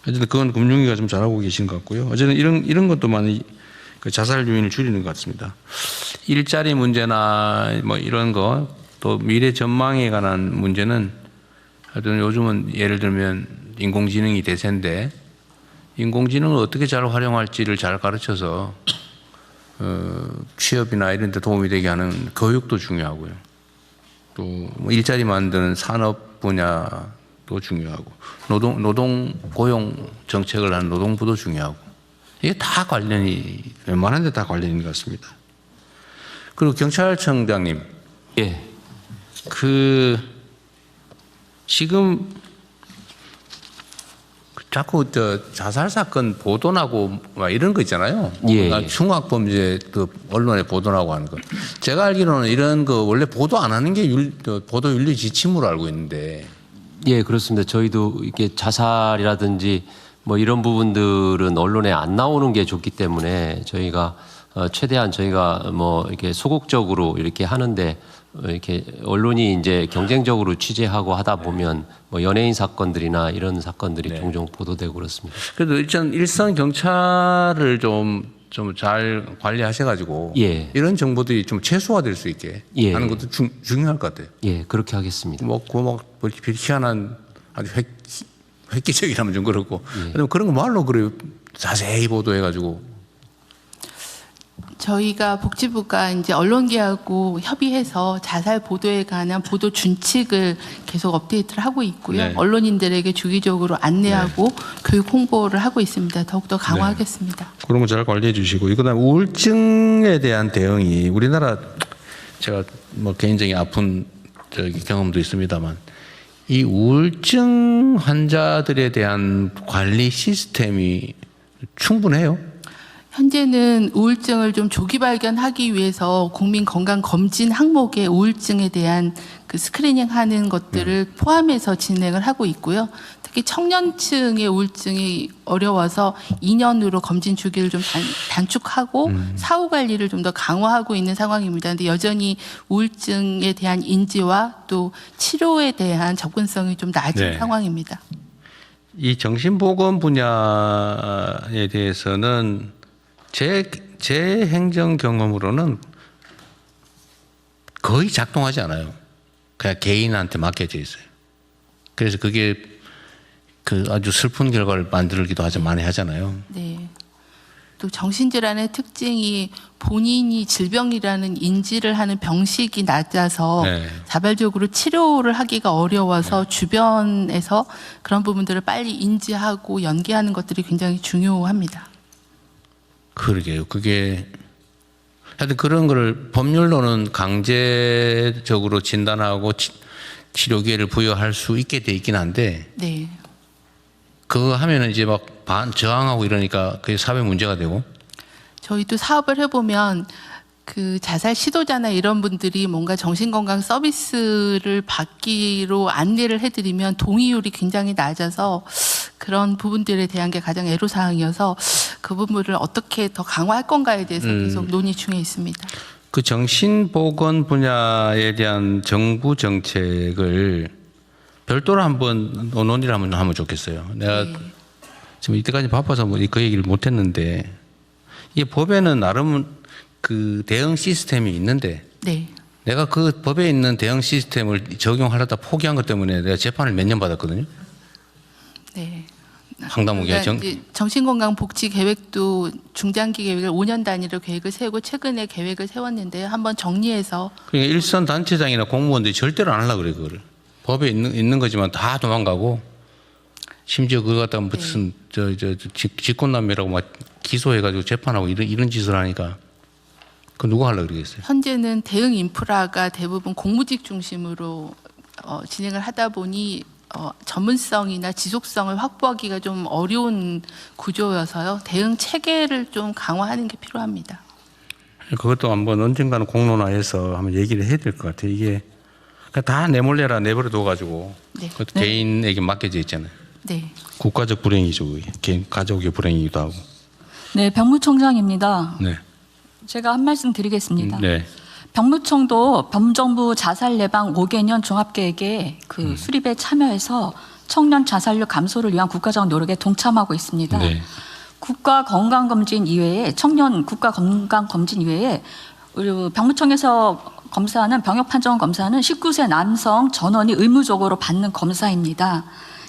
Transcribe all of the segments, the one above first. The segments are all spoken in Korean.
어쨌든 그건 금융위가 좀 잘하고 계신 것 같고요. 어쨌든 이런 것도 많이 그 자살 요인을 줄이는 것 같습니다. 일자리 문제나 뭐 이런 거, 또 미래 전망에 관한 문제는 하여튼 요즘은 예를 들면 인공지능이 대세인데 인공지능을 어떻게 잘 활용할지를 잘 가르쳐서 취업이나 이런 데 도움이 되게 하는 교육도 중요하고요. 또 뭐 일자리 만드는 산업 분야도 중요하고 노동 고용 정책을 하는 노동부도 중요하고 이게 다 관련이 웬만한 데 다 관련인 것 같습니다. 그리고 경찰청장님, 예. 그 지금 자꾸 자살 사건 보도나고 막 이런 거 있잖아요. 예. 흉악 범죄 그 언론에 보도나고 하는 거. 제가 알기로는 이런 거 원래 보도 안 하는 게 보도 윤리 지침으로 알고 있는데. 예, 그렇습니다. 저희도 이게 자살이라든지 뭐 이런 부분들은 언론에 안 나오는 게 좋기 때문에 저희가 최대한 저희가 뭐 이렇게 소극적으로 이렇게 하는데 이렇게 언론이 이제 경쟁적으로 취재하고 하다 보면 뭐 연예인 사건들이나 이런 사건들이 네. 종종 보도되고 그렇습니다. 그래도 일선 경찰을 좀 잘 관리하셔가지고 예. 이런 정보들이 좀 최소화될 수 있게 예. 하는 것도 중요할 것 같아요. 예, 그렇게 하겠습니다. 뭐 희한한 아주 획기적이라면 좀 그렇고 그런 거 말로 그래 자세히 보도해가지고. 저희가 복지부가 이제 언론계하고 협의해서 자살 보도에 관한 보도 준칙을 계속 업데이트를 하고 있고요. 네. 언론인들에게 주기적으로 안내하고 교육 홍보를 하고 있습니다. 더욱더 네. 강화하겠습니다. 그런 거 잘 관리해 주시고, 그다음 우울증에 대한 대응이 우리나라 제가 뭐 개인적인 아픈 경험도 있습니다만 이 우울증 환자들에 대한 관리 시스템이 충분해요? 현재는 우울증을 좀 조기 발견하기 위해서 국민건강검진 항목에 우울증에 대한 그 스크리닝하는 것들을 포함해서 진행을 하고 있고요. 특히 청년층의 우울증이 어려워서 2년으로 검진 주기를 좀 단축하고 사후 관리를 좀 더 강화하고 있는 상황입니다. 그런데 여전히 우울증에 대한 인지와 또 치료에 대한 접근성이 좀 낮은 네. 상황입니다. 이 정신보건 분야에 대해서는 제 행정 경험으로는 거의 작동하지 않아요. 그냥 개인한테 맡겨져 있어요. 그래서 그게 그 아주 슬픈 결과를 만들기도 많이 하잖아요. 네. 또 정신질환의 특징이 본인이 질병이라는 인지를 하는 병식이 낮아서 네. 자발적으로 치료를 하기가 어려워서 주변에서 그런 부분들을 빨리 인지하고 연계하는 것들이 굉장히 중요합니다. 그러게요. 그게 하여튼 그런 거를 법률로는 강제적으로 진단하고 치료 기회를 부여할 수 있게 돼 있긴 한데 네. 그거 하면은 이제 막 저항하고 이러니까 그게 사회 문제가 되고. 저희도 사업을 해보면 그 자살 시도자나 이런 분들이 뭔가 정신건강 서비스를 받기로 안내를 해드리면 동의율이 굉장히 낮아서 그런 부분들에 대한 게 가장 애로사항이어서 그 부분을 어떻게 더 강화할 건가에 대해서 계속 논의 중에 있습니다. 그 정신보건 분야에 대한 정부 정책을 별도로 한번 논의를 한번 하면 좋겠어요. 내가 네. 지금 이때까지 바빠서 그 얘기를 못했는데 이게 법에는 나름 그 대응 시스템이 있는데 네. 내가 그 법에 있는 대응 시스템을 적용하려다 포기한 것 때문에 내가 재판을 몇 년 받았거든요. 네. 황당무계 정신건강복지 계획도 중장기 계획을 5년 단위로 계획을 세우고 최근에 계획을 세웠는데요. 한번 정리해서 그러니까 일선 단체장이나 공무원들이 절대로 안 하려고 그래 그거를. 법에 있는 거지만 다 도망가고 심지어 그거 갖다가 무슨 직권남용이라고 막 기소해가지고 재판하고 이런 짓을 하니까 그 누가 하려고 그러겠어요. 현재는 대응 인프라가 대부분 공무직 중심으로 진행을 하다 보니 전문성이나 지속성을 확보하기가 좀 어려운 구조여서요. 대응 체계를 좀 강화하는 게 필요합니다. 그것도 한번 언젠가는 공론화해서 한번 얘기를 해야 될 것 같아요. 이게 다 내몰래라 내버려 둬가지고 네. 그것도 개인에게 맡겨져 있잖아요. 네. 국가적 불행이죠. 그게. 개인 가족의 불행이기도 하고. 네, 병무청장입니다. 네. 제가 한 말씀 드리겠습니다. 네. 병무청도 범정부 자살 예방 5개년 종합계획에 그 수립에 참여해서 청년 자살률 감소를 위한 국가적 노력에 동참하고 있습니다. 네. 국가 건강검진 이외에 청년 국가 건강검진 이외에 우리 병무청에서 검사하는 병역 판정 검사는 19세 남성 전원이 의무적으로 받는 검사입니다.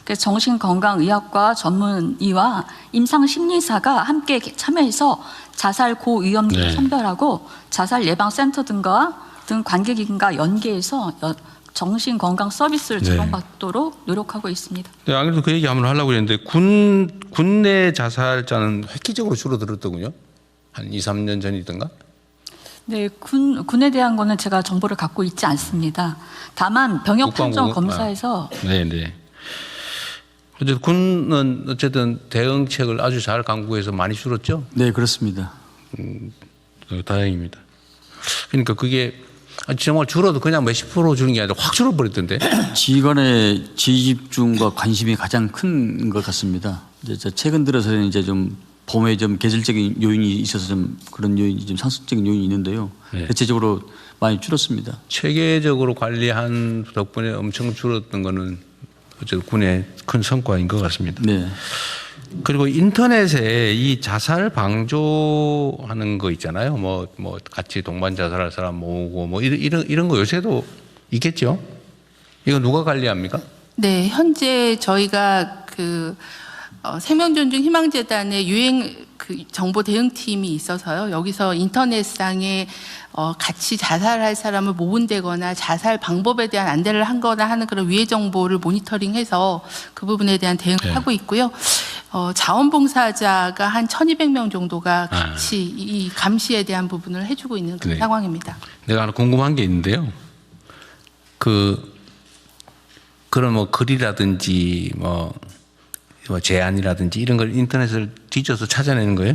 그래서 정신건강의학과 전문의와 임상심리사가 함께 참여해서 자살 고위험도를 네. 선별하고 자살 예방센터 등 관계기관과 연계해서 정신건강 서비스를 네. 제공받도록 노력하고 있습니다. 네, 안 그래도 그 얘기 한번 하려고 했는데 군내 자살자는 획기적으로 줄어들었더군요. 한 2, 3년 전이던가. 네, 군에 대한 거는 제가 정보를 갖고 있지 않습니다. 다만 병역 판정 검사에서 네, 네. 어쨌든 군은 어쨌든 대응책을 아주 잘 강구해서 많이 줄었죠. 네, 그렇습니다. 다행입니다. 그러니까 그게 정말 줄어도 그냥 몇십 프로 주는 게 아니라 확 줄어버렸던데. 지휘관의 지휘집중과 관심이 가장 큰 것 같습니다. 이제 최근 들어서는 이제 좀 범죄 좀 계절적인 요인이 있어서 좀 그런 요인이 좀 상습적인 요인이 있는데요. 네. 대체적으로 많이 줄었습니다. 체계적으로 관리한 덕분에 엄청 줄었던 거는 어쨌든 군의 큰 성과인 것 같습니다. 네. 그리고 인터넷에 이 자살 방조하는 거 있잖아요. 뭐 같이 동반 자살할 사람 모으고 뭐 이런 거 요새도 있겠죠. 이거 누가 관리합니까? 네, 현재 저희가 생명존중 희망재단의 유행 정보 대응팀이 있어서요. 여기서 인터넷상에 같이 자살할 사람을 모은다거나 자살 방법에 대한 안내를 한거나 하는 그런 위해 정보를 모니터링해서 그 부분에 대한 대응을 네. 하고 있고요. 자원봉사자가 한 1,200명 정도가 같이 이 감시에 대한 부분을 해주고 있는 그런 네. 상황입니다. 내가 하나 궁금한 게 있는데요. 그런 뭐 글이라든지 뭐 제안이라든지 이런 걸 인터넷을 뒤져서 찾아내는 거예요?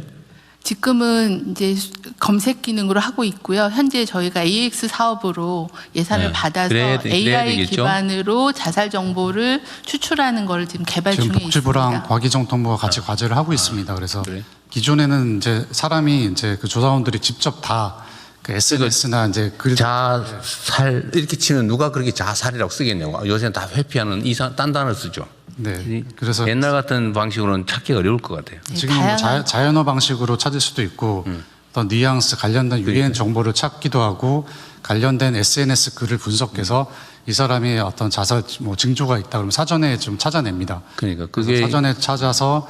지금은 이제 검색 기능으로 하고 있고요. 현재 저희가 AX 사업으로 예산을 네. 받아서 그래야 AI 되겠죠? 기반으로 자살 정보를 추출하는 걸 지금 개발 지금 중에 복지부랑 있습니다. 과기정통부가 같이 과제를 하고 있습니다. 그래서 그래? 기존에는 이제 사람이 이제 그 조사원들이 직접 다 그 SNS나 이제 자살 이렇게 치면 누가 그렇게 자살이라고 쓰겠냐고. 요새는 다 회피하는 딴 단어 쓰죠. 네. 그래서 옛날 같은 방식으로는 찾기 어려울 것 같아요. 네, 지금 뭐 다양한- 자연어 방식으로 찾을 수도 있고 어떤 뉘앙스 관련된 유행 정보를 찾기도 하고 관련된 SNS 글을 분석해서 이 사람이 어떤 자살 뭐 징조가 있다 그러면 사전에 좀 찾아냅니다. 그러니까 그래서 그게 사전에 찾아서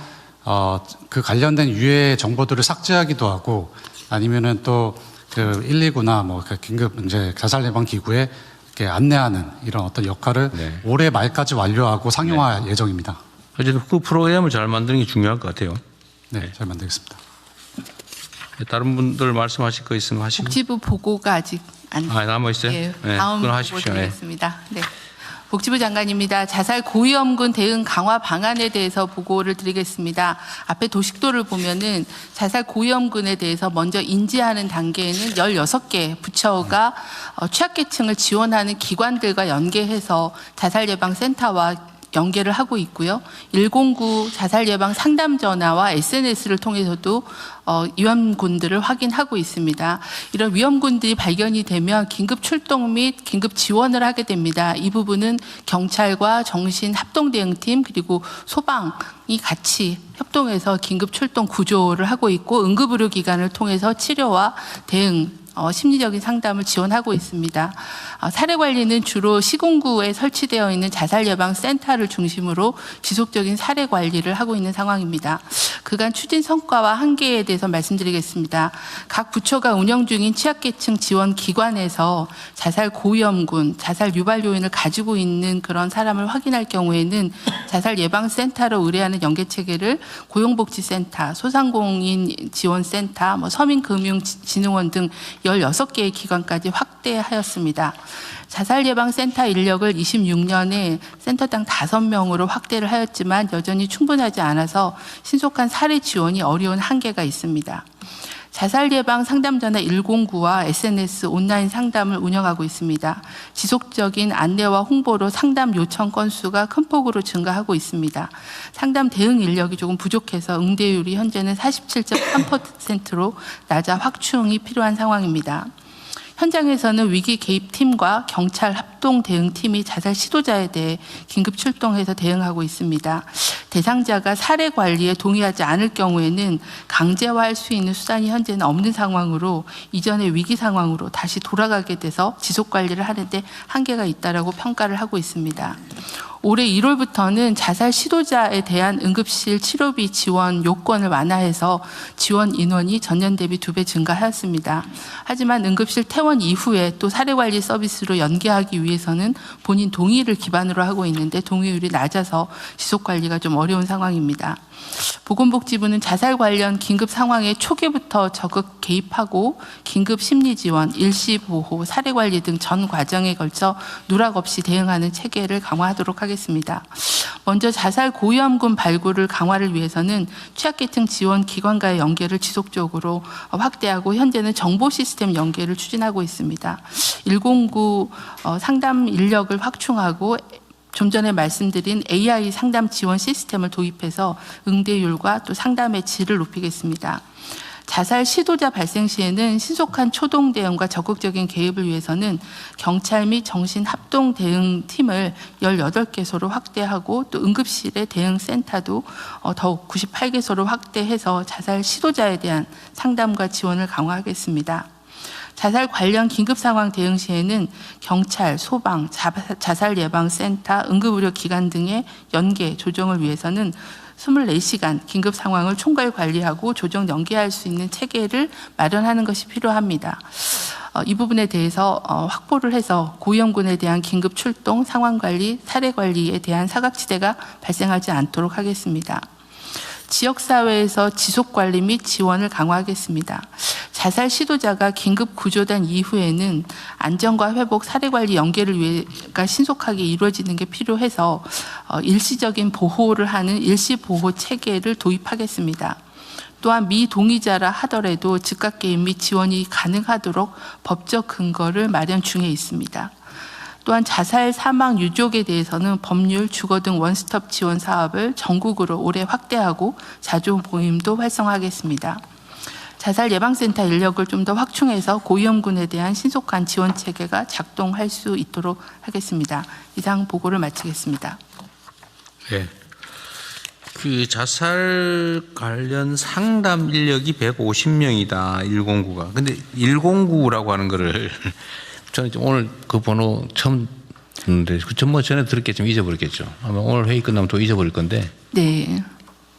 그 관련된 유해 정보들을 삭제하기도 하고 아니면은 또 그 119나 뭐 그 긴급 이제 자살 예방 기구에 이렇게 안내하는 이런 어떤 역할을 네. 올해 말까지 완료하고 상용화 예정입니다. 어쨌든 그 프로그램을 잘 만드는 게 중요할 것 같아요. 네, 잘 만들겠습니다. 다른 분들 말씀하실 거 있으면 하시고. 복지부 보고가 아직 안 남아 있어요? 예, 네, 다음 그럼 보고 하십시오. 네. 드리겠습니다. 네. 복지부 장관입니다. 자살 고위험군 대응 강화 방안에 대해서 보고를 드리겠습니다. 앞에 도식도를 보면은 자살 고위험군에 대해서 먼저 인지하는 단계에는 16개 부처가 취약계층을 지원하는 기관들과 연계해서 자살 예방 센터와 연계를 하고 있고요. 109 자살 예방 상담 전화와 SNS를 통해서도 위험군들을 확인하고 있습니다. 이런 위험군들이 발견이 되면 긴급 출동 및 긴급 지원을 하게 됩니다. 이 부분은 경찰과 정신합동대응팀 그리고 소방이 같이 협동해서 긴급 출동 구조를 하고 있고 응급의료기관을 통해서 치료와 대응 심리적인 상담을 지원하고 있습니다. 사례 관리는 주로 시군구에 설치되어 있는 자살 예방 센터를 중심으로 지속적인 사례 관리를 하고 있는 상황입니다. 그간 추진 성과와 한계에 대해서 말씀드리겠습니다. 각 부처가 운영 중인 취약계층 지원 기관에서 자살 고위험군, 자살 유발 요인을 가지고 있는 그런 사람을 확인할 경우에는 자살 예방 센터로 의뢰하는 연계 체계를 고용복지센터, 소상공인 지원센터, 서민금융진흥원 등 16개의 기관까지 확대하였습니다. 자살 예방 센터 인력을 26년에 센터당 5명으로 확대를 하였지만 여전히 충분하지 않아서 신속한 사례 지원이 어려운 한계가 있습니다. 자살 예방 상담 전화 109와 SNS 온라인 상담을 운영하고 있습니다. 지속적인 안내와 홍보로 상담 요청 건수가 큰 폭으로 증가하고 있습니다. 상담 대응 인력이 조금 부족해서 응대율이 현재는 47.3%로 낮아 확충이 필요한 상황입니다. 현장에서는 위기 개입팀과 경찰 합동 합동 대응팀이 자살 시도자에 대해 긴급 출동해서 대응하고 있습니다. 대상자가 살해 관리에 동의하지 않을 경우에는 강제화할 수 있는 수단이 현재는 없는 상황으로 이전의 위기 상황으로 다시 돌아가게 돼서 지속 관리를 하는데 한계가 있다라고 평가를 하고 있습니다. 올해 1월부터는 자살 시도자에 대한 응급실 치료비 지원 요건을 완화해서 지원 인원이 전년 대비 2배 증가하였습니다. 하지만 응급실 퇴원 이후에 또 사례관리 서비스로 연계하기 위해서는 본인 동의를 기반으로 하고 있는데 동의율이 낮아서 지속관리가 좀 어려운 상황입니다. 보건복지부는 자살 관련 긴급 상황에 초기부터 적극 개입하고 긴급 심리지원, 일시보호, 사례관리 등 전 과정에 걸쳐 누락 없이 대응하는 체계를 강화하도록 하겠습니다. 먼저 자살 고위험군 발굴을 강화를 위해서는 취약계층 지원 기관과의 연계를 지속적으로 확대하고 현재는 정보 시스템 연계를 추진하고 있습니다. 109 상담 인력을 확충하고 좀 전에 말씀드린 AI 상담 지원 시스템을 도입해서 응대율과 또 상담의 질을 높이겠습니다. 자살 시도자 발생 시에는 신속한 초동 대응과 적극적인 개입을 위해서는 경찰 및 정신합동 대응팀을 18개소로 확대하고 또 응급실의 대응센터도 더욱 98개소로 확대해서 자살 시도자에 대한 상담과 지원을 강화하겠습니다. 자살 관련 긴급 상황 대응 시에는 경찰, 소방, 자살 예방센터, 응급의료 기관 등의 연계 조정을 위해서는 24시간 긴급 상황을 총괄 관리하고 조정 연계할 수 있는 체계를 마련하는 것이 필요합니다. 이 부분에 대해서 확보를 해서 고위험군에 대한 긴급 출동, 상황 관리, 사례 관리에 대한 사각지대가 발생하지 않도록 하겠습니다. 지역사회에서 지속관리 및 지원을 강화하겠습니다. 자살 시도자가 긴급 구조된 이후에는 안전과 회복, 사례관리 연계를 위해가 신속하게 이루어지는 게 필요해서 일시적인 보호를 하는 일시보호 체계를 도입하겠습니다. 또한 미동의자라 하더라도 즉각 개입 및 지원이 가능하도록 법적 근거를 마련 중에 있습니다. 또한 자살 사망 유족에 대해서는 법률, 주거 등 원스톱 지원 사업을 전국으로 올해 확대하고 자조 모임도 활성화하겠습니다. 자살 예방센터 인력을 좀 더 확충해서 고위험군에 대한 신속한 지원 체계가 작동할 수 있도록 하겠습니다. 이상 보고를 마치겠습니다. 네. 그 자살 관련 상담 인력이 150명이다. 109가. 근데 109라고 하는 거를 저는 오늘 그 번호 처음 듣는데 뭐 전에 들었겠지만 잊어버렸겠죠. 아마 오늘 회의 끝나면 또 잊어버릴 건데. 네.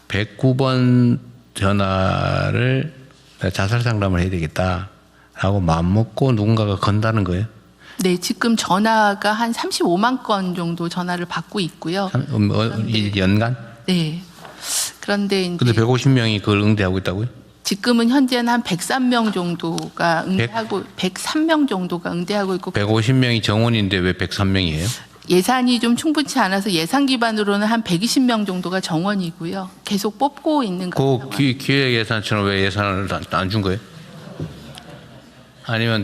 109번 전화를 자살 상담을 해야 되겠다라고 마음먹고 누군가가 건다는 거예요? 네, 지금 전화가 한 35만 건 정도 전화를 받고 있고요. 연간? 네. 그런데 이제 근데 150명이 그걸 응대하고 있다고요? 지금은 현재는 한 103명 정도가 응대하고 103명 정도가 응대하고 있고 150명이 정원인데 왜 103명이에요? 예산이 좀 충분치 않아서 예산 기반으로는 한 120명 정도가 정원이고요. 계속 뽑고 있는 그 기획 예산처럼 왜 예산을 안 준 거예요? 아니면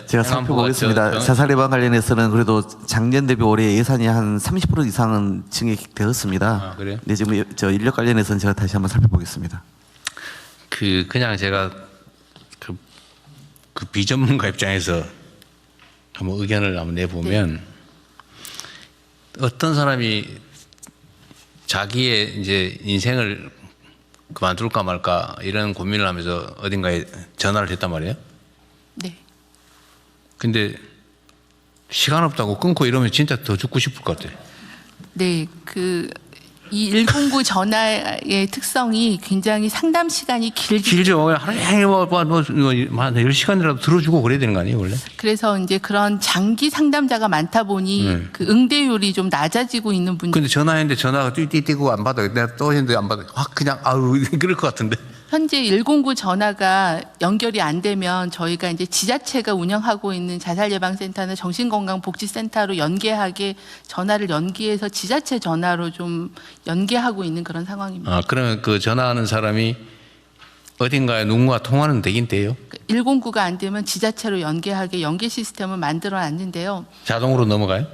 제가 살펴보겠습니다. 자살 예방 관련해서는 그래도 작년 대비 올해 예산이 한 30% 이상은 증액되었습니다. 아, 그래요? 네, 지금 저 인력 관련해서는 제가 다시 한번 살펴보겠습니다. 그냥 제가 그 비전문가 입장에서 한번 의견을 한번 내보면 어떤 사람이 자기의 이제 인생을 그만둘까 말까 이런 고민을 하면서 어딘가에 전화를 했단 말이에요. 네. 근데 시간 없다고 끊고 이러면 진짜 더 죽고 싶을 것 같아요. 네, 이 109 전화의 특성이 굉장히 상담 시간이 길죠. 하루 종일 한 10시간이라도 들어주고 그래야 되는 거 아니에요, 원래? 그래서 이제 그런 장기 상담자가 많다 보니 그 응대율이 좀 낮아지고 있는 분들. 근데 전화했는데 전화가 띠띠띠고 안 받아요. 내가 또 했는데 안 받아요. 확 그냥 아우 그럴 것 같은데. 현재 109 전화가 연결이 안 되면 저희가 이제 지자체가 운영하고 있는 자살예방센터나 정신건강복지센터로 연계하게 전화를 연계해서 지자체 전화로 좀 연계하고 있는 그런 상황입니다. 아, 그러면 그 전화하는 사람이 어딘가에 누군가 통화는 되긴 돼요? 109가 안 되면 지자체로 연계하게 연계 시스템을 만들어 놨는데요. 자동으로 넘어가요?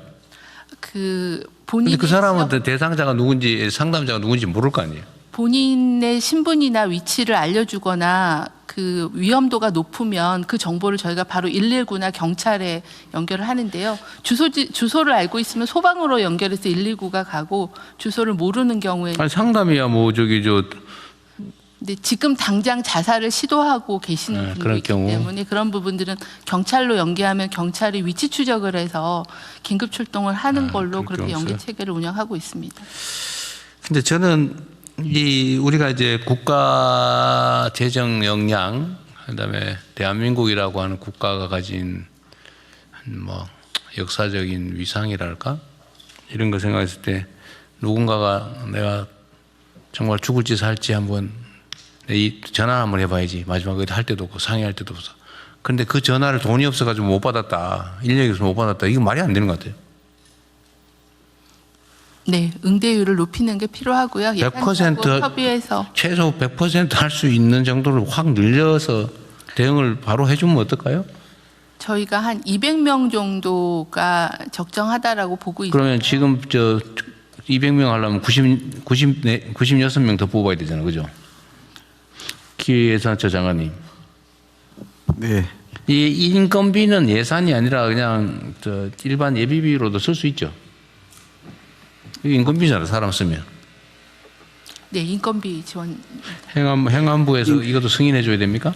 본인이 근데 그 사람은 대상자가 누군지 상담자가 누군지 모를 거 아니에요? 본인의 신분이나 위치를 알려주거나 그 위험도가 높으면 그 정보를 저희가 바로 119나 경찰에 연결을 하는데요. 주소를 알고 있으면 소방으로 연결해서 119가 가고 주소를 모르는 경우에는 아니 상담이야 뭐 저기 저 근데 지금 당장 자살을 시도하고 계시는 네, 분들이 그럴 있기 경우. 때문에 그런 부분들은 경찰로 연계하면 경찰이 위치 추적을 해서 긴급 출동을 하는 걸로 그럴 그렇게 경우 연계 있어요? 체계를 운영하고 있습니다. 근데 저는 이 우리가 이제 국가 재정 역량 그다음에 대한민국이라고 하는 국가가 가진 뭐 역사적인 위상이랄까 이런 거 생각했을 때 누군가가 내가 정말 죽을지 살지 한번 이 전화 한번 해봐야지 마지막에 할 때도 없고 상의할 때도 없어. 그런데 그 전화를 돈이 없어가지고 못 받았다 인력이 없어서 못 받았다 이거 말이 안 되는 것 같아요. 네, 응대율을 높이는 게 필요하고요. 100% 협의해서 최소 100% 할 수 있는 정도를 확 늘려서 대응을 바로 해주면 어떨까요? 저희가 한 200명 정도가 적정하다라고 보고 있습니다. 그러면 지금 저 200명 하려면 96명 더 뽑아야 되잖아요, 그죠? 기획예산처 장관님, 네. 이 인건비는 예산이 아니라 그냥 저 일반 예비비로도 쓸 수 있죠. 이게 인건비잖아요, 사람 쓰면. 네, 인건비 지원. 행안부에서 이것도 승인해 줘야 됩니까?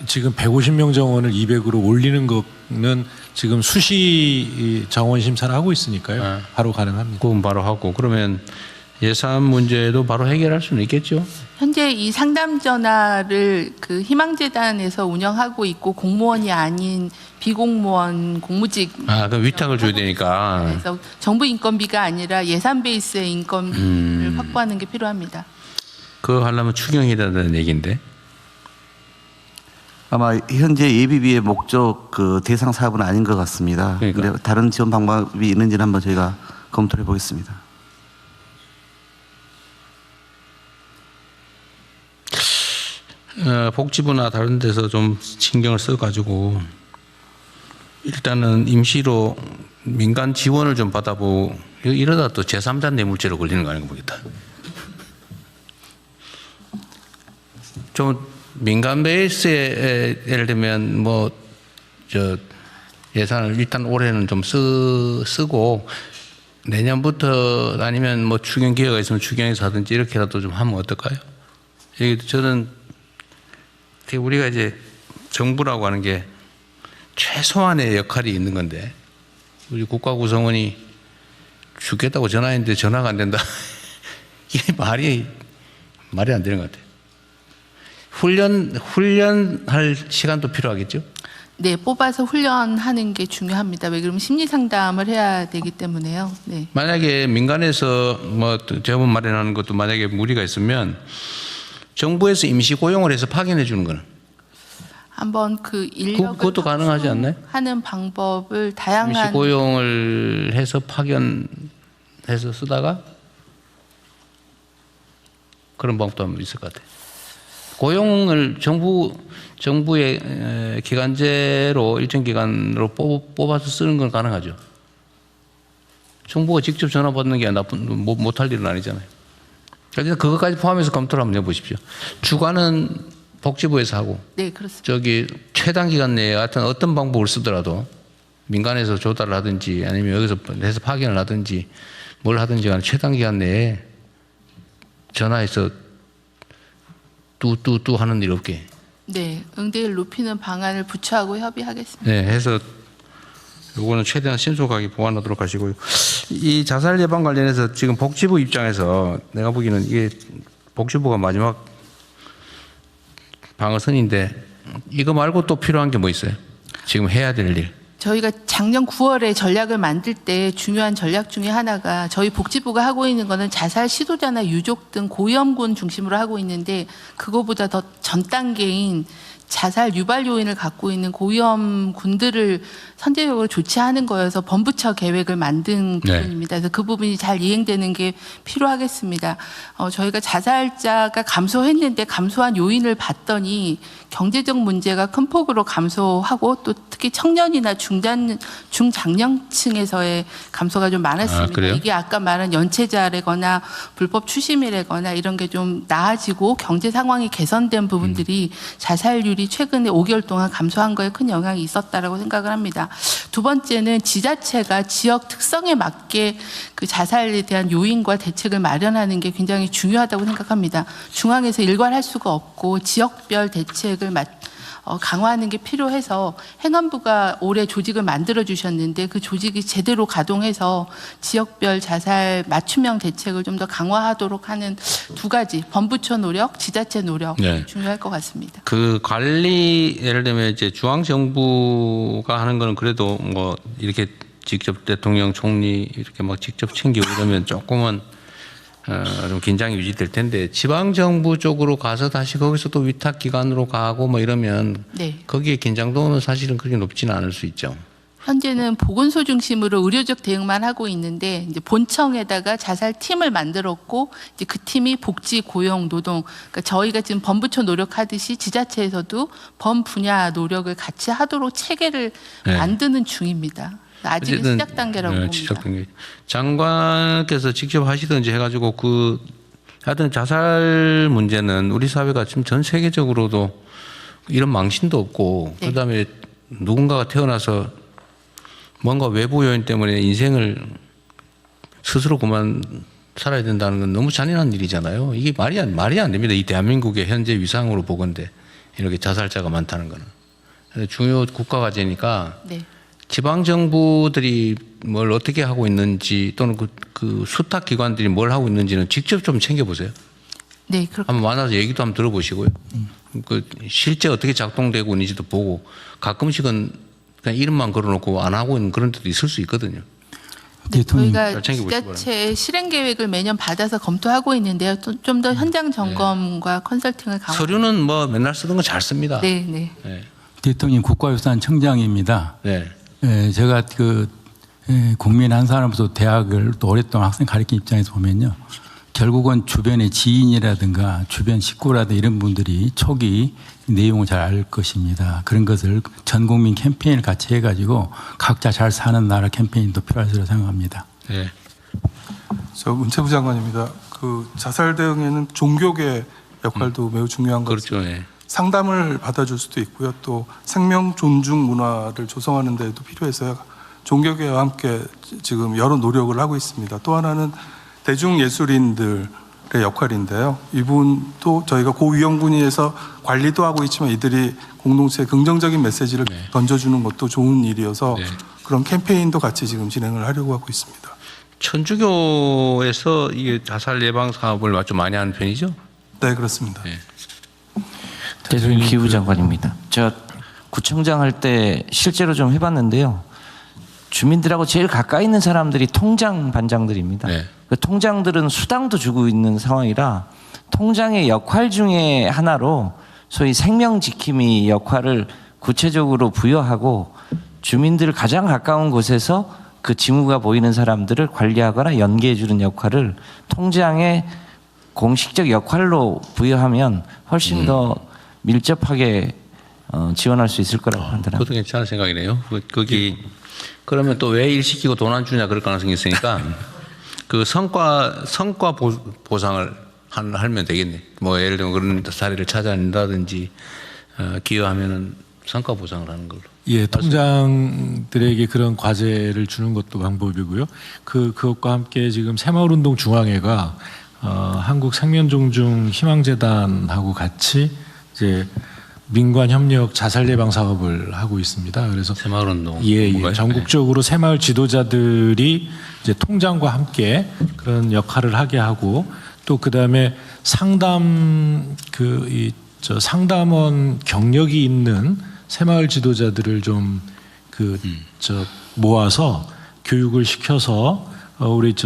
지금 150명 정원을 200으로 올리는 거는 지금 수시 정원 심사를 하고 있으니까요. 네. 바로 가능합니다. 그건 바로 하고 그러면 예산 문제도 바로 해결할 수는 있겠죠. 현재 이 상담 전화를 그 희망재단에서 운영하고 있고 공무원이 아닌 비공무원 공무직 그럼 위탁을 줘야 되니까. 그래서 정부 인건비가 아니라 예산 베이스의 인건비를 확보하는 게 필요합니다. 그거 하려면 추경해야 된다는 얘기인데. 아마 현재 예비비의 목적 그 대상 사업은 아닌 것 같습니다. 그러니까. 근데 다른 지원 방법이 있는지는 한번 저희가 검토해 보겠습니다. 복지부나 다른 데서 좀 신경을 써가지고 일단은 임시로 민간 지원을 좀 받아보고 이러다 또 제3자 뇌물죄로 걸리는 거 아닌가 보겠다. 좀 민간 베이스에 예를 들면 뭐 저 예산을 일단 올해는 좀 쓰고 내년부터 아니면 뭐 추경 기회가 있으면 추경에서 하든지 이렇게라도 좀 하면 어떨까요? 이게 저는 우리가 이제 정부라고 하는 게 최소한의 역할이 있는 건데 우리 국가구성원이 죽겠다고 전화했는데 전화가 안 된다. 이게 말이 안 되는 것 같아요. 훈련할 시간도 필요하겠죠? 네, 뽑아서 훈련하는 게 중요합니다. 왜 그러면 심리 상담을 해야 되기 때문에요. 네. 만약에 민간에서 뭐 재원 마련하는 것도 만약에 무리가 있으면 정부에서 임시 고용을 해서 파견해 주는 거는 한번 그 인력을 그것도 가능하지 않나요? 하는 방법을 임시 다양한 고용을 해서 파견해서 쓰다가 그런 방법도 한번 있을 것 같아요. 고용을 정부의 기간제로 일정 기간으로 뽑아서 쓰는 건 가능하죠. 정부가 직접 전화 받는 게 못할 일은 아니잖아요. 그래서 그것까지 포함해서 검토를 한번 해보십시오. 주관은 복지부에서 하고, 네, 그렇습니다. 저기 최단 기간 내에 하여튼 어떤 방법을 쓰더라도 민간에서 조달을 하든지 아니면 여기서 해서 파견을 하든지 뭘 하든지 간에 최단 기간 내에 전화해서 뚜뚜뚜 하는 일 없게. 네, 응대율 높이는 방안을 부처하고 협의하겠습니다. 네, 해서 요거는 최대한 신속하게 보완하도록 하시고요. 이 자살 예방 관련해서 지금 복지부 입장에서 내가 보기에는 이게 복지부가 마지막 방어선인데 이거 말고 또 필요한 게 뭐 있어요? 지금 해야 될 일. 저희가 작년 9월에 전략을 만들 때 중요한 전략 중에 하나가 저희 복지부가 하고 있는 거는 자살 시도자나 유족 등 고위험군 중심으로 하고 있는데 그거보다 더 전 단계인 자살 유발 요인을 갖고 있는 고위험 군들을 선제적으로 조치하는 거여서 본부처 계획을 만든 네. 부분입니다. 그래서 그 부분이 잘 이행되는 게 필요하겠습니다. 저희가 자살자가 감소했는데 감소한 요인을 봤더니 경제적 문제가 큰 폭으로 감소하고 또 특히 청년이나 중장년층에서의 감소가 좀 많았습니다. 그래요? 이게 아까 말한 연체자라거나 불법 추심이라거나 이런 게 좀 나아지고 경제 상황이 개선된 부분들이 자살률이 최근에 5개월 동안 감소한 거에 큰 영향이 있었다라고 생각을 합니다. 두 번째는 지자체가 지역 특성에 맞게 그 자살에 대한 요인과 대책을 마련하는 게 굉장히 중요하다고 생각합니다. 중앙에서 일괄할 수가 없고 지역별 대책을 강화하는 게 필요해서 행안부가 올해 조직을 만들어 주셨는데 그 조직이 제대로 가동해서 지역별 자살 맞춤형 대책을 좀 더 강화하도록 하는 두 가지 본부처 노력, 지자체 노력 네. 중요할 것 같습니다. 그 관리 예를 들면 이제 중앙 정부가 하는 거는 그래도 뭐 이렇게 직접 대통령, 총리 이렇게 막 직접 챙기고 이러면 조금은 좀 긴장이 유지될 텐데 지방 정부 쪽으로 가서 다시 거기서 또 위탁 기관으로 가고 뭐 이러면 네. 거기에 긴장도는 사실은 그렇게 높지는 않을 수 있죠. 현재는 보건소 중심으로 의료적 대응만 하고 있는데 이제 본청에다가 자살팀을 만들었고 이제 그 팀이 복지, 고용, 노동 그러니까 저희가 지금 본부처 노력하듯이 지자체에서도 본 분야 노력을 같이 하도록 체계를 네. 만드는 중입니다. 아직은 어쨌든, 시작 단계라고 네, 봅니다. 시작 단계. 장관께서 직접 하시든지 해가지고 하여튼 자살 문제는 우리 사회가 지금 전 세계적으로도 이런 망신도 없고 네. 그다음에 누군가가 태어나서 뭔가 외부 요인 때문에 인생을 스스로 그만 살아야 된다는 건 너무 잔인한 일이잖아요. 이게 말이 안 됩니다. 이 대한민국의 현재 위상으로 보건데 이렇게 자살자가 많다는 거는. 그래서 중요 국가 과제니까 네. 지방 정부들이 뭘 어떻게 하고 있는지 또는 그 수탁 기관들이 뭘 하고 있는지는 직접 좀 챙겨보세요. 네, 그렇게 한번 만나서 얘기도 한번 들어보시고요. 그 실제 어떻게 작동되고 있는지도 보고 가끔씩은 그냥 이름만 걸어놓고 안 하고 있는 그런 데도 있을 수 있거든요. 저희가 잘 챙겨보시기 지자체 실행 계획을 매년 받아서 검토하고 있는데요. 좀 더 현장 점검과 컨설팅을 강화. 서류는 뭐 맨날 쓰던 거 잘 씁니다. 네, 네. 네. 대통령 국가유산청장입니다. 네. 제가 국민 한 사람으로서 대학을 또 오랫동안 학생 가르친 입장에서 보면요. 결국은 주변의 지인이라든가 주변 식구라든가 이런 분들이 초기 내용을 잘 알 것입니다. 그런 것을 전 국민 캠페인을 같이 해가지고 각자 잘 사는 나라 캠페인도 필요할 거라고 생각합니다. 네. 저 문체부 장관입니다. 그 자살 대응에는 종교계 역할도 매우 중요한 것 그렇죠. 같습니다. 네. 상담을 받아줄 수도 있고요. 또 생명 존중 문화를 조성하는 데도 필요해서요. 종교계와 함께 지금 여러 노력을 하고 있습니다. 또 하나는 대중예술인들의 역할인데요. 이분도 저희가 고위험군위에서 관리도 하고 있지만 이들이 공동체에 긍정적인 메시지를 던져주는 것도 좋은 일이어서 네. 그런 캠페인도 같이 지금 진행을 하려고 하고 있습니다. 천주교에서 이게 자살 예방 사업을 좀 많이 하는 편이죠? 네, 그렇습니다. 네. 대통령 기후 장관입니다. 제가 구청장 할 때 실제로 좀 해봤는데요. 주민들하고 제일 가까이 있는 사람들이 통장 반장들입니다. 네. 그 통장들은 수당도 주고 있는 상황이라 통장의 역할 중에 하나로 소위 생명 지킴이 역할을 구체적으로 부여하고 주민들 가장 가까운 곳에서 그 징후가 보이는 사람들을 관리하거나 연계해 주는 역할을 통장의 공식적 역할로 부여하면 훨씬 더 밀접하게 지원할 수 있을 거라고 판단합니다. 그것도 괜찮은 생각이네요. 거기 그러면 또 왜 일 시키고 돈 안 주냐 그럴 가능성이 있으니까 그 성과 보상을 하면 되겠네. 뭐 예를 들면 그런 사례를 찾아낸다든지 기여하면은 성과 보상을 하는 걸로. 예, 통장들에게 그런 과제를 주는 것도 방법이고요. 그것과 함께 지금 새마을운동 중앙회가 한국생명존중희망재단하고 같이 이제 민관 협력 자살 예방 사업을 하고 있습니다. 그래서 새마을운동. 예, 전국적으로 새마을 지도자들이 이제 통장과 함께 그런 역할을 하게 하고 또 그다음에 상담원 경력이 있는 새마을 지도자들을 좀 모아서 교육을 시켜서 우리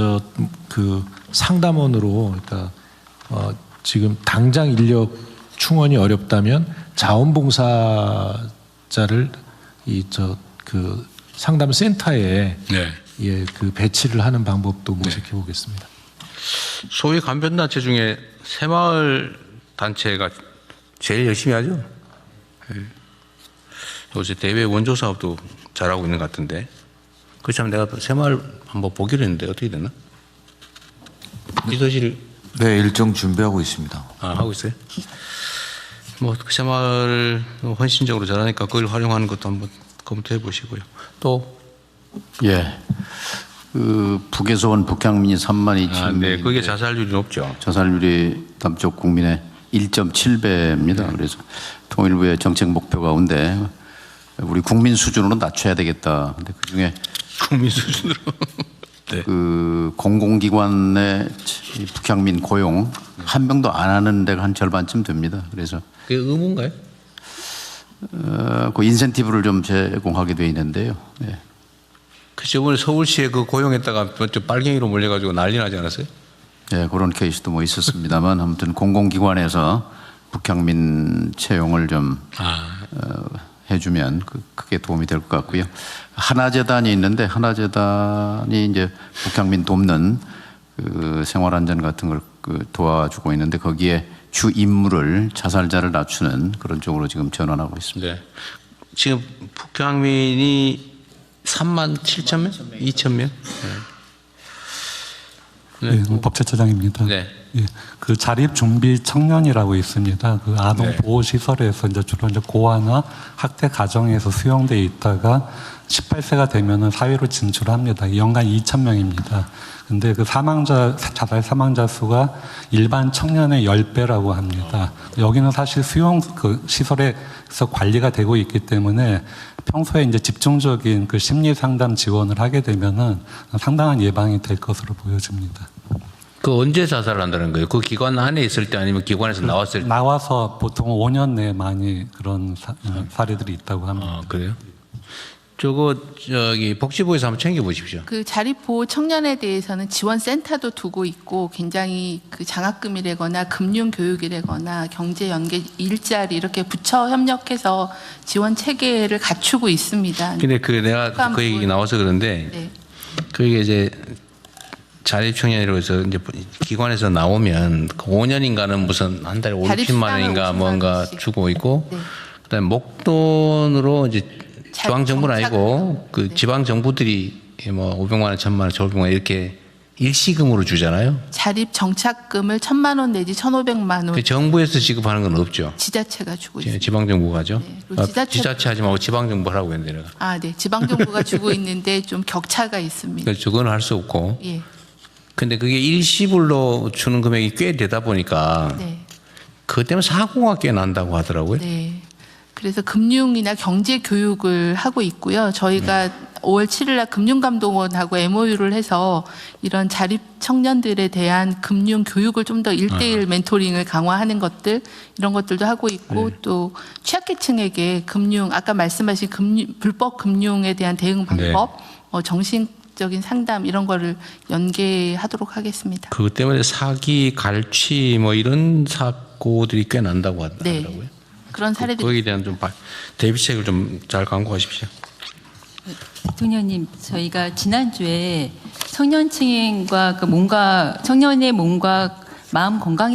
상담원으로 그러니까 지금 당장 인력 충원이 어렵다면 자원봉사자를 그 상담 센터에 네. 예, 그 배치를 하는 방법도 모색해 보겠습니다. 소위 간변단체 중에 새마을 단체가 제일 열심히 하죠. 요새 대외 원조 사업도 잘하고 있는 것 같은데. 그렇지만 내가 새마을 한번 보기로 했는데 어떻게 되나? 비서실 네, 일정 준비하고 있습니다. 하고 있어요? 뭐 새마을 헌신적으로 잘하니까 그걸 활용하는 것도 한번 검토해 보시고요. 또 예. 그 북에서 온 북향민이 32,000명. 네, 그게 자살률이 높죠. 자살률이 남쪽 국민의 1.7배입니다. 네. 그래서 통일부의 정책 목표 가운데 우리 국민 수준으로 낮춰야 되겠다. 근데 그 중에 국민 수준으로. 네. 그 공공기관의 북향민 고용 한 명도 안 하는 데가 한 절반쯤 됩니다. 그래서 그게 의무인가요? 그 인센티브를 좀 제공하게 돼 있는데요. 예. 그 저번에 서울시에 그 고용했다가 빨갱이로 몰려가지고 난리 나지 않았어요? 예, 그런 케이스도 뭐 있었습니다만 아무튼 공공기관에서 북향민 채용을 좀 해주면 크게 도움이 될 것 같고요. 하나재단이 있는데 하나재단이 이제 북향민 돕는 그 생활안전 같은 걸 도와주고 있는데 거기에 주 임무를 자살자를 낮추는 그런 쪽으로 지금 전환하고 있습니다. 네. 지금 북향민이 37,000명? 2,000명? 네. 네, 법제처장입니다. 네. 예, 그 자립 준비 청년이라고 있습니다. 그 아동 네. 보호 시설에서 이제 주로 이제 고아나 학대 가정에서 수용돼 있다가 18세가 되면은 사회로 진출합니다. 연간 2,000명입니다. 근데 그 자살 사망자 수가 일반 청년의 10배라고 합니다. 여기는 사실 수용 그 시설에서 관리가 되고 있기 때문에 평소에 이제 집중적인 그 심리 상담 지원을 하게 되면은 상당한 예방이 될 것으로 보여집니다. 그 언제 자살을 한다는 거예요? 그 기관 안에 있을 때 아니면 기관에서 나왔을 때? 나와서 보통 5년 내에 많이 그런 사례들이 있다고 합니다. 그래요? 저기 복지부에서 한번 챙겨보십시오. 그 자립보호 청년에 대해서는 지원센터도 두고 있고 굉장히 그 장학금이라거나 금융교육이라거나 경제연계 일자리 이렇게 부처 협력해서 지원 체계를 갖추고 있습니다. 근데 내가 그 얘기 나와서 그런데 네. 그게 이제 자립청년이라고 해서 이제 기관에서 나오면 5년인가는 무슨 한 달에 5, 60만 원인가 뭔가 주고 있고 네. 그다음에 목돈으로 이제 중앙정부는 아니고 그 네. 지방정부들이 뭐 500만 원, 1000만 원, 1500만 원 이렇게 일시금으로 주잖아요. 자립 정착금을 1,000만 원 내지 1,500만 원 그 정부에서 지급하는 건 없죠. 지자체가 주고 있습니다. 지방정부가 하죠. 네. 그리고 지자체 하지 말고 지방정부 하라고 했는데 내가. 네. 지방정부가 주고 있는데 좀 격차가 있습니다. 그래서 저거는 할 수 없고. 예. 근데 그게 일시불로 주는 금액이 꽤 되다 보니까 네. 그것 때문에 사고가 꽤 난다고 하더라고요. 네. 그래서 금융이나 경제 교육을 하고 있고요. 저희가 5월 7일 날 금융감독원하고 MOU를 해서 이런 자립 청년들에 대한 금융 교육을 좀 더 1대1 멘토링을 강화하는 것들 이런 것들도 하고 있고 또 취약계층에게 금융 아까 말씀하신 불법 금융에 대한 대응 방법, 정신적인 상담 이런 거를 연계하도록 하겠습니다. 그것 때문에 사기, 갈취 뭐 이런 사고들이 꽤 난다고 하더라고요. 네. 그런 사례들이 거기에 대한 좀 대비책을 좀 잘 강구하십시오. 대통령님, 저희가 지난주에 청년층과 청년의 몸과 마음 건강에